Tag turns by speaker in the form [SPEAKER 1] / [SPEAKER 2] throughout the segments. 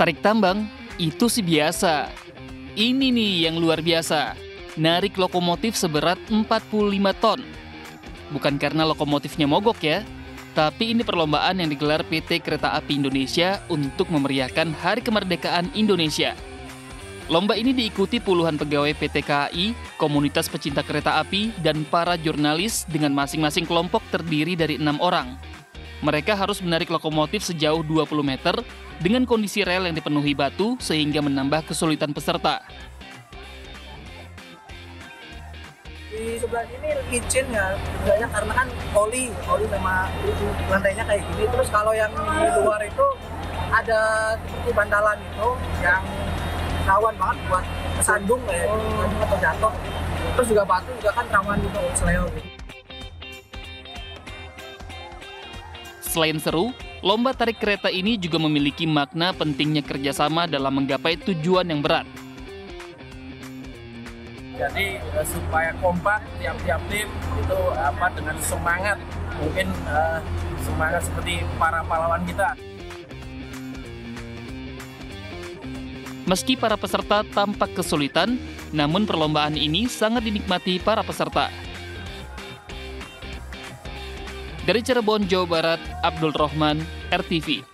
[SPEAKER 1] Tarik tambang, itu sih biasa. Ini nih yang luar biasa, narik lokomotif seberat 45 ton. Bukan karena lokomotifnya mogok ya, tapi ini perlombaan yang digelar PT Kereta Api Indonesia untuk memeriahkan Hari Kemerdekaan Indonesia. Lomba ini diikuti puluhan pegawai PT KAI, komunitas pecinta kereta api, dan para jurnalis dengan masing-masing kelompok terdiri dari 6 orang. Mereka harus menarik lokomotif sejauh 20 meter dengan kondisi rel yang dipenuhi batu sehingga menambah kesulitan peserta.
[SPEAKER 2] Di sebelah sini licin ya, sebenarnya karena kan oli sama lantainya kayak gini. Terus kalau yang di luar itu ada seperti bantalan itu yang rawan banget buat kesandung kayak atau jatuh. Terus juga batu juga kan rawan juga seleo.
[SPEAKER 1] Selain seru, lomba tarik kereta ini juga memiliki makna pentingnya kerjasama dalam menggapai tujuan yang berat.
[SPEAKER 3] Jadi supaya kompak tiap-tiap tim itu dengan semangat, mungkin semangat seperti para pahlawan kita.
[SPEAKER 1] Meski para peserta tampak kesulitan, namun perlombaan ini sangat dinikmati para peserta. Dari Cirebon, Jawa Barat, Abdul Rohman, RTV.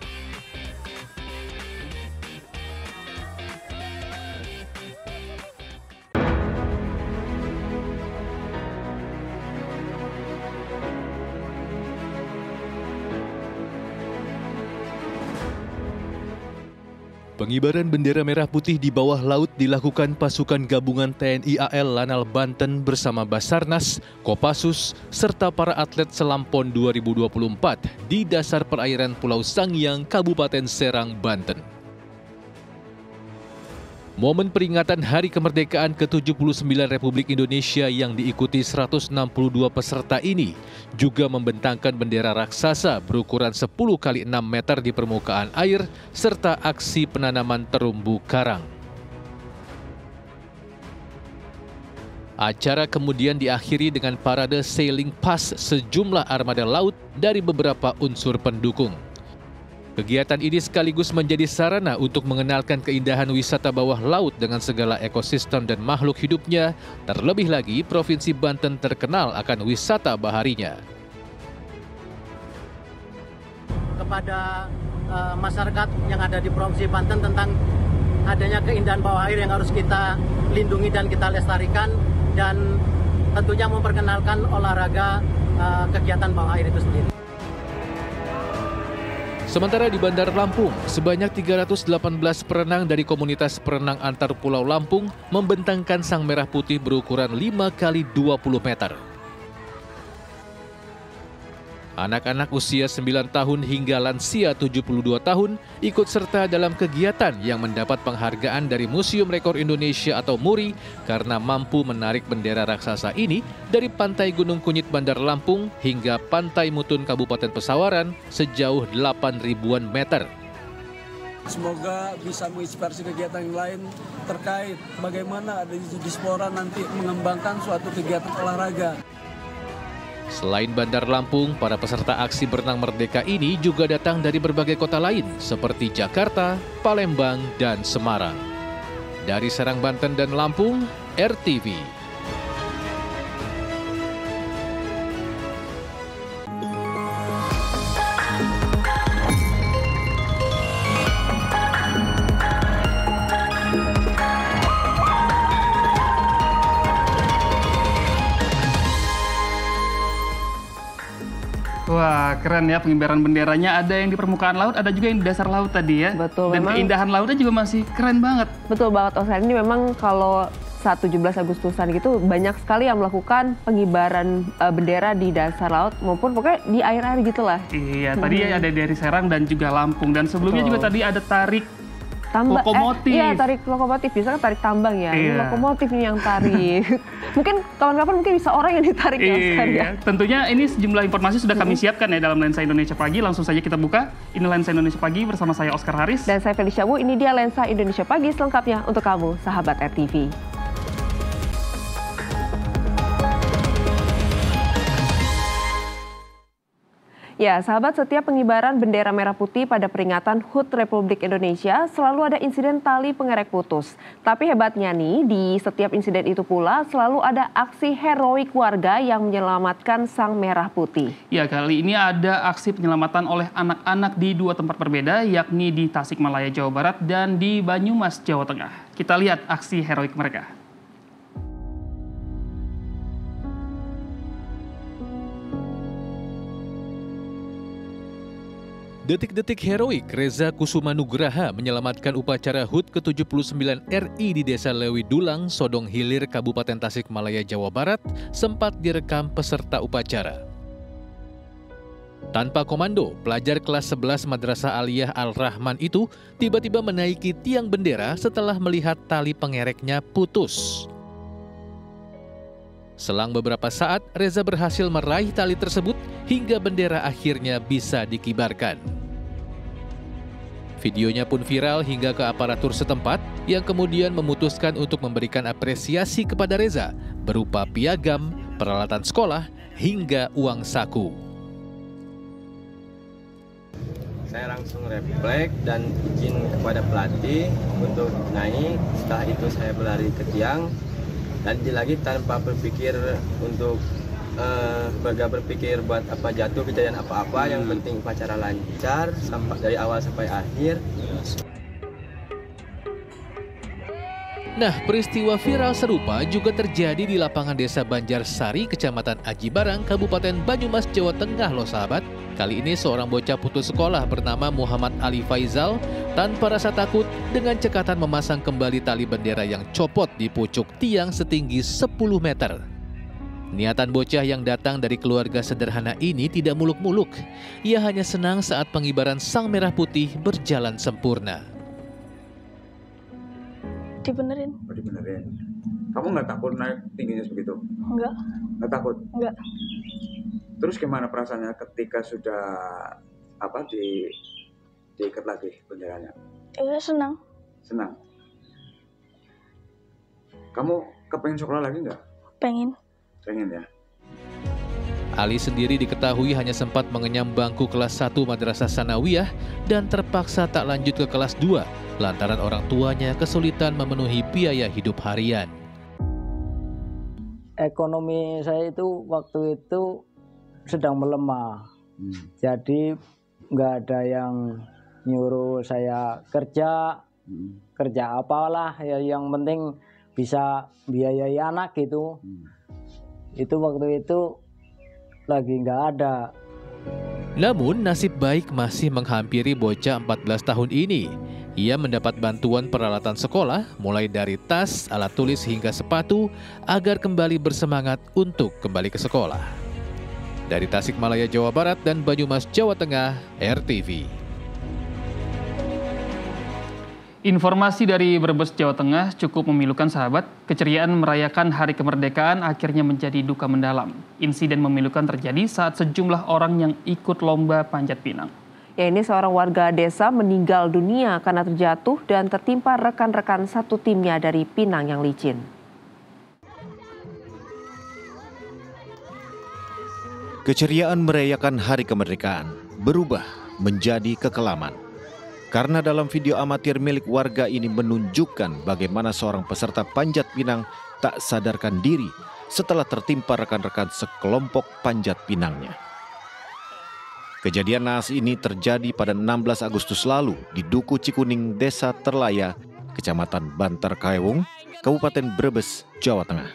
[SPEAKER 4] Pengibaran bendera merah putih di bawah laut dilakukan pasukan gabungan TNI AL Lanal Banten bersama Basarnas, Kopassus, serta para atlet selam PON 2024 di dasar perairan Pulau Sangiang, Kabupaten Serang, Banten. Momen peringatan Hari Kemerdekaan ke-79 Republik Indonesia yang diikuti 162 peserta ini juga membentangkan bendera raksasa berukuran 10 x 6 meter di permukaan air serta aksi penanaman terumbu karang. Acara kemudian diakhiri dengan parade sailing pass sejumlah armada laut dari beberapa unsur pendukung. Kegiatan ini sekaligus menjadi sarana untuk mengenalkan keindahan wisata bawah laut dengan segala ekosistem dan makhluk hidupnya, terlebih lagi Provinsi Banten terkenal akan wisata baharinya.
[SPEAKER 5] Kepada masyarakat yang ada di Provinsi Banten tentang adanya keindahan bawah air yang harus kita lindungi dan kita lestarikan, dan tentunya memperkenalkan olahraga kegiatan bawah air itu sendiri.
[SPEAKER 4] Sementara di Bandar Lampung, sebanyak 318 perenang dari komunitas perenang antar pulau Lampung membentangkan sang merah putih berukuran 5 x 20 meter. Anak-anak usia 9 tahun hingga lansia 72 tahun ikut serta dalam kegiatan yang mendapat penghargaan dari Museum Rekor Indonesia atau MURI karena mampu menarik bendera raksasa ini dari Pantai Gunung Kunyit Bandar Lampung hingga Pantai Mutun Kabupaten Pesawaran sejauh 8.000-an meter.
[SPEAKER 6] Semoga bisa menginspirasi kegiatan yang lain terkait bagaimana ada diaspora nanti mengembangkan suatu kegiatan olahraga.
[SPEAKER 4] Selain Bandar Lampung, para peserta aksi berenang merdeka ini juga datang dari berbagai kota lain seperti Jakarta, Palembang, dan Semarang. Dari Serang, Banten, dan Lampung, RTV.
[SPEAKER 1] Wah, keren ya pengibaran benderanya. Ada yang di permukaan laut, ada juga yang di dasar laut tadi ya.
[SPEAKER 7] Betul.
[SPEAKER 1] Dan keindahan lautnya juga masih keren banget.
[SPEAKER 7] Betul banget, Oscar. Ini memang kalau saat 17 Agustusan gitu banyak sekali yang melakukan pengibaran bendera di dasar laut maupun pokoknya di air-air gitulah.
[SPEAKER 1] Iya, tadi ada dari Serang dan juga Lampung. Dan sebelumnya juga tadi ada tarik lokomotif.
[SPEAKER 7] Iya, tarik lokomotif. Biasanya kan tarik tambang ya. Ini lokomotif nih yang tarik. Mungkin kawan-kawan mungkin bisa orang yang ditarik ya, Oscar ya.
[SPEAKER 1] Tentunya ini sejumlah informasi sudah kami siapkan ya dalam Lensa Indonesia Pagi. Langsung saja kita buka. Ini Lensa Indonesia Pagi bersama saya Oscar Haris.
[SPEAKER 7] Dan saya Felicia Bu. Ini dia Lensa Indonesia Pagi selengkapnya untuk kamu, sahabat RTV. Ya, sahabat, setiap pengibaran bendera merah putih pada peringatan HUT Republik Indonesia selalu ada insiden tali pengerek putus. Tapi hebatnya nih, di setiap insiden itu pula selalu ada aksi heroik warga yang menyelamatkan sang merah putih.
[SPEAKER 1] Ya, kali ini ada aksi penyelamatan oleh anak-anak di dua tempat berbeda, yakni di Tasikmalaya, Jawa Barat dan di Banyumas, Jawa Tengah. Kita lihat aksi heroik mereka.
[SPEAKER 4] Detik-detik heroik Reza Kusuma Nugraha menyelamatkan upacara HUT ke-79 RI di Desa Lewi Dulang, Sodong Hilir, Kabupaten Tasikmalaya, Jawa Barat, sempat direkam peserta upacara. Tanpa komando, pelajar kelas 11 Madrasah Aliyah Al-Rahman itu tiba-tiba menaiki tiang bendera setelah melihat tali pengereknya putus. Selang beberapa saat, Reza berhasil meraih tali tersebut hingga bendera akhirnya bisa dikibarkan. Videonya pun viral hingga ke aparatur setempat yang kemudian memutuskan untuk memberikan apresiasi kepada Reza berupa piagam, peralatan sekolah, hingga uang saku.
[SPEAKER 8] Saya langsung refleks dan izin kepada pelatih untuk naik. Setelah itu saya berlari ke tiang dan lagi tanpa berpikir untuk berpikir buat apa jatuh kejadian apa-apa. Yang penting upacara lancar sampai dari awal sampai akhir.
[SPEAKER 4] Nah, peristiwa viral serupa juga terjadi di lapangan Desa Banjarsari, Kecamatan Aji Barang, Kabupaten Banyumas, Jawa Tengah loh sahabat. Kali ini seorang bocah putus sekolah bernama Muhammad Ali Faizal tanpa rasa takut dengan cekatan memasang kembali tali bendera yang copot di pucuk tiang setinggi 10 meter. Niatan bocah yang datang dari keluarga sederhana ini tidak muluk-muluk. Ia hanya senang saat pengibaran sang merah putih berjalan sempurna.
[SPEAKER 9] Dibenerin.
[SPEAKER 10] Oh, dibenerin. Kamu nggak takut naik tingginya sebegitu?
[SPEAKER 9] Enggak.
[SPEAKER 10] Nggak takut?
[SPEAKER 9] Enggak.
[SPEAKER 10] Terus gimana perasaannya ketika sudah diikat lagi benderanya?
[SPEAKER 9] Senang.
[SPEAKER 10] Senang. Kamu kepengen sekolah lagi nggak?
[SPEAKER 9] Pengen.
[SPEAKER 10] Pengen ya.
[SPEAKER 4] Ali sendiri diketahui hanya sempat mengenyam bangku kelas 1 Madrasah Sanawiyah dan terpaksa tak lanjut ke kelas 2 lantaran orang tuanya kesulitan memenuhi biaya hidup harian.
[SPEAKER 11] Ekonomi saya itu waktu itu sedang melemah. Jadi nggak ada yang nyuruh saya kerja apalah ya, yang penting bisa biayai anak gitu. Itu waktu itu lagi nggak ada.
[SPEAKER 4] Namun nasib baik masih menghampiri bocah 14 tahun ini. Ia mendapat bantuan peralatan sekolah mulai dari tas, alat tulis hingga sepatu agar kembali bersemangat untuk kembali ke sekolah. Dari Tasikmalaya, Jawa Barat dan Banyumas, Jawa Tengah, RTV.
[SPEAKER 1] Informasi dari Brebes, Jawa Tengah cukup memilukan sahabat. Keceriaan merayakan Hari Kemerdekaan akhirnya menjadi duka mendalam. Insiden memilukan terjadi saat sejumlah orang yang ikut lomba panjat pinang.
[SPEAKER 7] Ya, ini seorang warga desa meninggal dunia karena terjatuh dan tertimpa rekan-rekan satu timnya dari pinang yang licin.
[SPEAKER 12] Keceriaan merayakan Hari Kemerdekaan berubah menjadi kekelaman. Karena dalam video amatir milik warga ini menunjukkan bagaimana seorang peserta panjat pinang tak sadarkan diri setelah tertimpa rekan-rekan sekelompok panjat pinangnya. Kejadian naas ini terjadi pada 16 Agustus lalu di Duku Cikuning, Desa Terlaya, Kecamatan Bantar Kawung, Kabupaten Brebes, Jawa Tengah.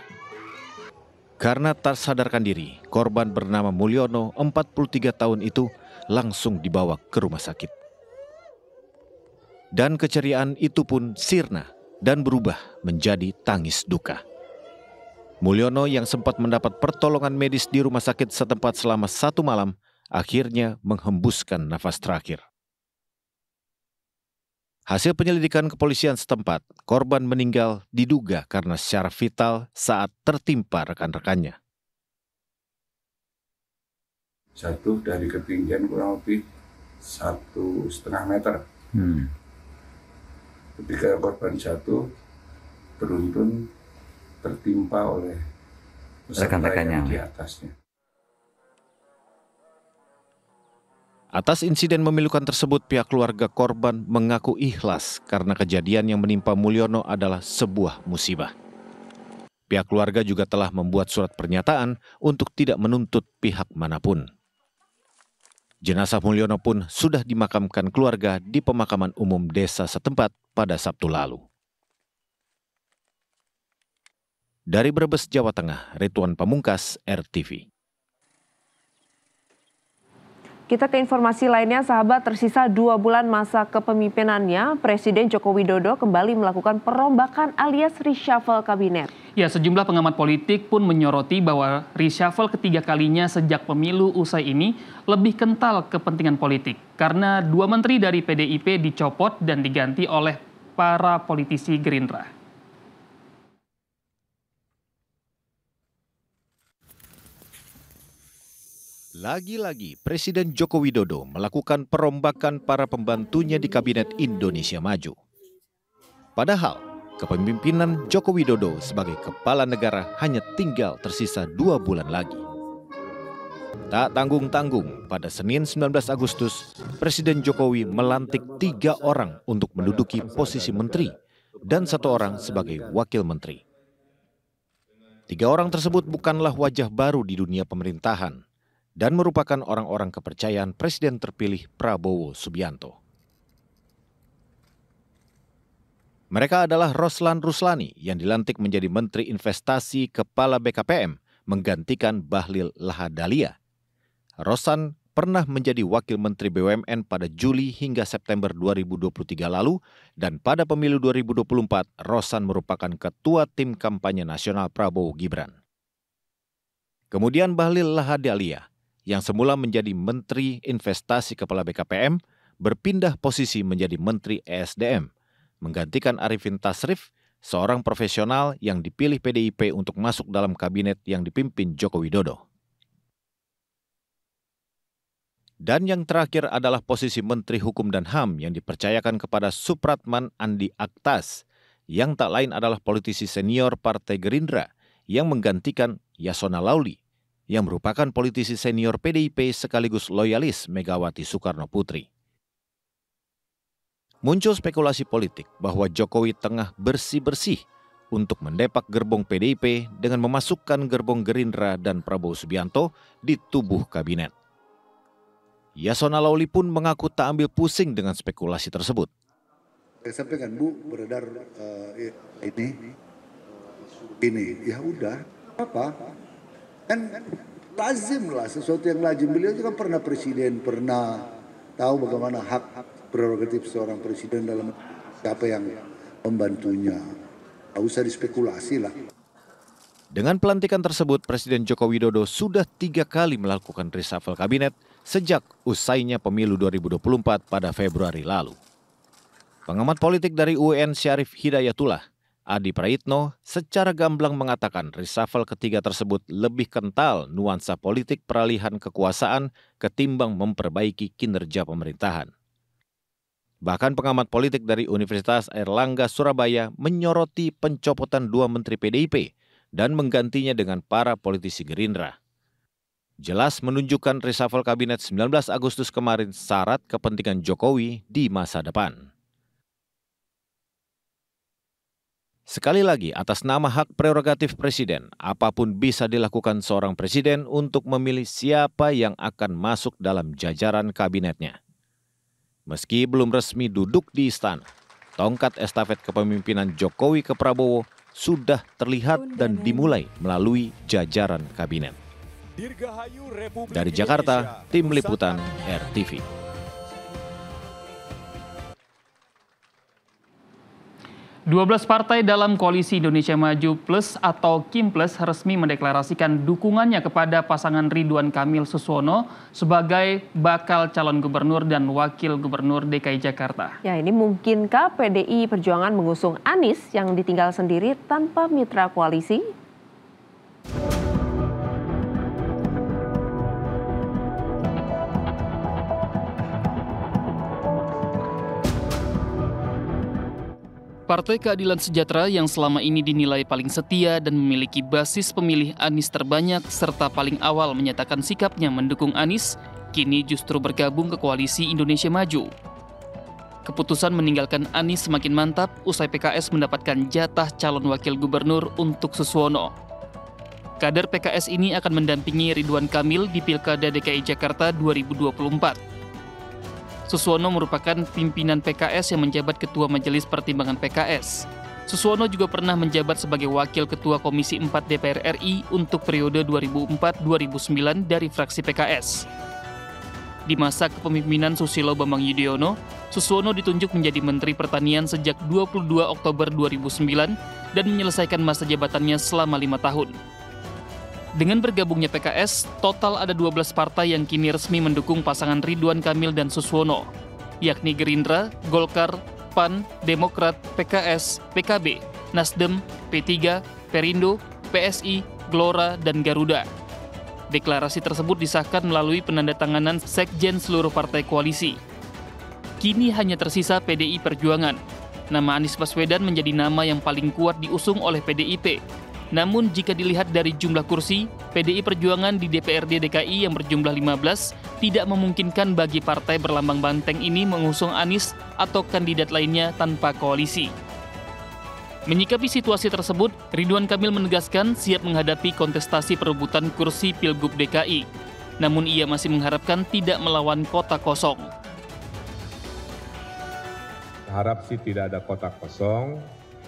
[SPEAKER 12] Karena tak sadarkan diri, korban bernama Mulyono, 43 tahun itu langsung dibawa ke rumah sakit. Dan keceriaan itu pun sirna dan berubah menjadi tangis duka. Mulyono yang sempat mendapat pertolongan medis di rumah sakit setempat selama 1 malam, akhirnya menghembuskan nafas terakhir. Hasil penyelidikan kepolisian setempat, korban meninggal diduga karena secara vital saat tertimpa rekan-rekannya.
[SPEAKER 13] Jatuh dari ketinggian kurang lebih 1,5 meter. Ketika korban jatuh, beruntun tertimpa oleh rekan-rekannya di atasnya.
[SPEAKER 12] Atas insiden memilukan tersebut, pihak keluarga korban mengaku ikhlas karena kejadian yang menimpa Mulyono adalah sebuah musibah. Pihak keluarga juga telah membuat surat pernyataan untuk tidak menuntut pihak manapun. Jenazah Mulyono pun sudah dimakamkan keluarga di pemakaman umum desa setempat pada Sabtu lalu. Dari Brebes, Jawa Tengah, Ridwan Pamungkas, RTV.
[SPEAKER 7] Kita ke informasi lainnya, sahabat. Tersisa 2 bulan masa kepemimpinannya, Presiden Joko Widodo kembali melakukan perombakan alias reshuffle kabinet.
[SPEAKER 1] Ya, sejumlah pengamat politik pun menyoroti bahwa reshuffle ketiga kalinya sejak pemilu usai ini lebih kental kepentingan politik. Karena 2 menteri dari PDIP dicopot dan diganti oleh para politisi Gerindra.
[SPEAKER 12] Lagi-lagi Presiden Joko Widodo melakukan perombakan para pembantunya di Kabinet Indonesia Maju. Padahal kepemimpinan Joko Widodo sebagai kepala negara hanya tinggal tersisa 2 bulan lagi. Tak tanggung-tanggung, pada Senin 19 Agustus, Presiden Jokowi melantik 3 orang untuk menduduki posisi menteri dan 1 orang sebagai wakil menteri. 3 orang tersebut bukanlah wajah baru di dunia pemerintahan dan merupakan orang-orang kepercayaan Presiden terpilih Prabowo Subianto. Mereka adalah Roslan Ruslani yang dilantik menjadi Menteri Investasi Kepala BKPM menggantikan Bahlil Lahadalia. Roslan pernah menjadi Wakil Menteri BUMN pada Juli hingga September 2023 lalu dan pada pemilu 2024 Roslan merupakan Ketua Tim Kampanye Nasional Prabowo Gibran. Kemudian Bahlil Lahadalia yang semula menjadi Menteri Investasi Kepala BKPM, berpindah posisi menjadi Menteri ESDM, menggantikan Arifin Tasrif, seorang profesional yang dipilih PDIP untuk masuk dalam kabinet yang dipimpin Joko Widodo. Dan yang terakhir adalah posisi Menteri Hukum dan HAM yang dipercayakan kepada Supratman Andi Aktas, yang tak lain adalah politisi senior Partai Gerindra yang menggantikan Yasona Lauli, yang merupakan politisi senior PDIP sekaligus loyalis Megawati Soekarno Putri. Muncul spekulasi politik bahwa Jokowi tengah bersih-bersih untuk mendepak gerbong PDIP dengan memasukkan gerbong Gerindra dan Prabowo Subianto di tubuh kabinet. Yasona Lauli pun mengaku tak ambil pusing dengan spekulasi tersebut.
[SPEAKER 14] Saya sampaikan, Bu, beredar ini, ya udah, apa? Kan lazim lah, sesuatu yang lazim. Beliau juga pernah presiden, pernah tahu bagaimana hak prerogatif seorang presiden dalam siapa yang membantunya. Tak usah dispekulasi lah.
[SPEAKER 12] Dengan pelantikan tersebut, Presiden Joko Widodo sudah 3 kali melakukan reshuffle kabinet sejak usainya pemilu 2024 pada Februari lalu. Pengamat politik dari UIN Syarif Hidayatullah, Adi Praitno, secara gamblang mengatakan reshuffle ketiga tersebut lebih kental nuansa politik peralihan kekuasaan ketimbang memperbaiki kinerja pemerintahan. Bahkan pengamat politik dari Universitas Airlangga Surabaya menyoroti pencopotan 2 menteri PDIP dan menggantinya dengan para politisi Gerindra. Jelas menunjukkan reshuffle kabinet 19 Agustus kemarin syarat kepentingan Jokowi di masa depan. Sekali lagi, atas nama hak prerogatif presiden, apapun bisa dilakukan seorang presiden untuk memilih siapa yang akan masuk dalam jajaran kabinetnya. Meski belum resmi duduk di istana, tongkat estafet kepemimpinan Jokowi ke Prabowo sudah terlihat dan dimulai melalui jajaran kabinet. Dari Jakarta, Tim Liputan RTV.
[SPEAKER 1] 12 partai dalam Koalisi Indonesia Maju Plus atau KIM Plus resmi mendeklarasikan dukungannya kepada pasangan Ridwan Kamil Suswono sebagai bakal calon gubernur dan wakil gubernur DKI Jakarta.
[SPEAKER 7] Ya, ini mungkinkah PDI Perjuangan mengusung Anies yang ditinggal sendiri tanpa mitra koalisi?
[SPEAKER 1] Partai Keadilan Sejahtera yang selama ini dinilai paling setia dan memiliki basis pemilih Anies terbanyak serta paling awal menyatakan sikapnya mendukung Anies, kini justru bergabung ke koalisi Indonesia Maju. Keputusan meninggalkan Anies semakin mantap usai PKS mendapatkan jatah calon wakil gubernur untuk Suswono. Kader PKS ini akan mendampingi Ridwan Kamil di Pilkada DKI Jakarta 2024. Suswono merupakan pimpinan PKS yang menjabat Ketua Majelis Pertimbangan PKS. Suswono juga pernah menjabat sebagai Wakil Ketua Komisi 4 DPR RI untuk periode 2004-2009 dari fraksi PKS. Di masa kepemimpinan Susilo Bambang Yudhoyono, Suswono ditunjuk menjadi Menteri Pertanian sejak 22 Oktober 2009 dan menyelesaikan masa jabatannya selama 5 tahun. Dengan bergabungnya PKS, total ada 12 partai yang kini resmi mendukung pasangan Ridwan Kamil dan Suswono, yakni Gerindra, Golkar, PAN, Demokrat, PKS, PKB, Nasdem, P3, Perindo, PSI, Gelora, dan Garuda. Deklarasi tersebut disahkan melalui penandatanganan sekjen seluruh partai koalisi. Kini hanya tersisa PDI Perjuangan. Nama Anies Baswedan menjadi nama yang paling kuat diusung oleh PDIP. Namun jika dilihat dari jumlah kursi, PDI Perjuangan di DPRD DKI yang berjumlah 15 tidak memungkinkan bagi partai berlambang banteng ini mengusung Anies atau kandidat lainnya tanpa koalisi. Menyikapi situasi tersebut, Ridwan Kamil menegaskan siap menghadapi kontestasi perebutan kursi Pilgub DKI. Namun ia masih mengharapkan tidak melawan kota kosong.
[SPEAKER 15] Harap sih tidak ada kota kosong.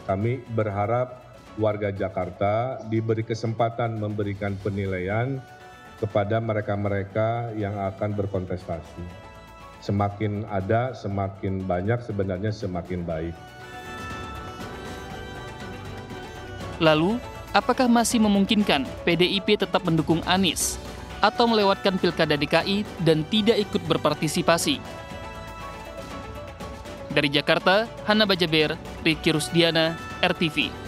[SPEAKER 15] Kami berharap warga Jakarta diberi kesempatan memberikan penilaian kepada mereka-mereka yang akan berkontestasi. Semakin ada, semakin banyak, sebenarnya semakin baik.
[SPEAKER 1] Lalu, apakah masih memungkinkan PDIP tetap mendukung Anies atau melewatkan Pilkada DKI dan tidak ikut berpartisipasi? Dari Jakarta, Hana Bajaber, Ricky Rusdiana, RTV.